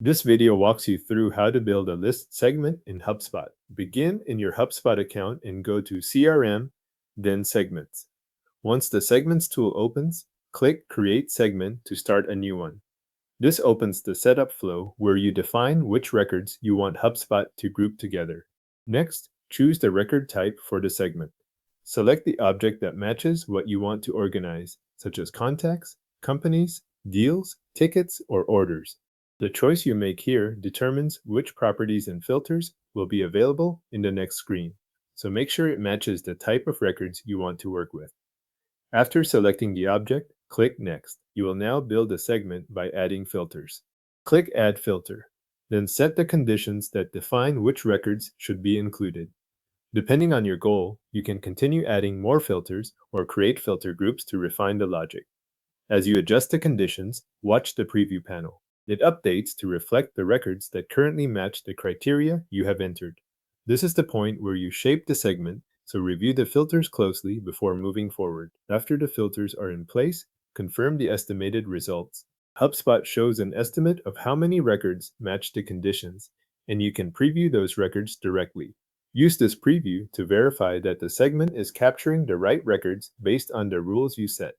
This video walks you through how to build a list segment in HubSpot. Begin in your HubSpot account and go to CRM, then Segments. Once the Segments tool opens, click Create Segment to start a new one. This opens the setup flow where you define which records you want HubSpot to group together. Next, choose the record type for the segment. Select the object that matches what you want to organize, such as contacts, companies, deals, tickets, or orders. The choice you make here determines which properties and filters will be available in the next screen, so make sure it matches the type of records you want to work with. After selecting the object, click Next. You will now build a segment by adding filters. Click Add Filter, then set the conditions that define which records should be included. Depending on your goal, you can continue adding more filters or create filter groups to refine the logic. As you adjust the conditions, watch the preview panel. It updates to reflect the records that currently match the criteria you have entered. This is the point where you shape the segment, so review the filters closely before moving forward. After the filters are in place, confirm the estimated results. HubSpot shows an estimate of how many records match the conditions, and you can preview those records directly. Use this preview to verify that the segment is capturing the right records based on the rules you set.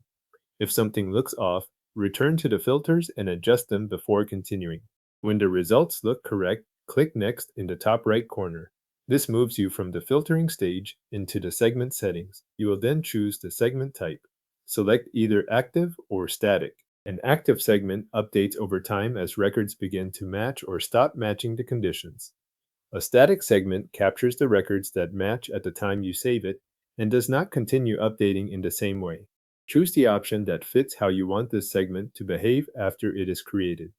If something looks off, return to the filters and adjust them before continuing. When the results look correct, click Next in the top right corner. This moves you from the filtering stage into the segment settings. You will then choose the segment type. Select either active or static. An active segment updates over time as records begin to match or stop matching the conditions. A static segment captures the records that match at the time you save it and does not continue updating in the same way. Choose the option that fits how you want this segment to behave after it is created.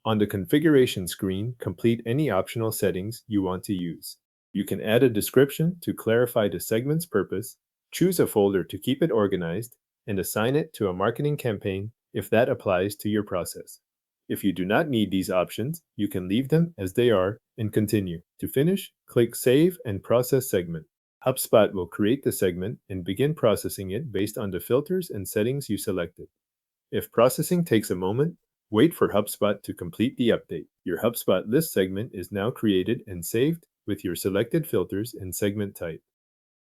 On the configuration screen, complete any optional settings you want to use. You can add a description to clarify the segment's purpose, choose a folder to keep it organized, and assign it to a marketing campaign if that applies to your process. If you do not need these options, you can leave them as they are and continue. To finish, click Save and Process Segment. HubSpot will create the segment and begin processing it based on the filters and settings you selected. If processing takes a moment, wait for HubSpot to complete the update. Your HubSpot list segment is now created and saved with your selected filters and segment type.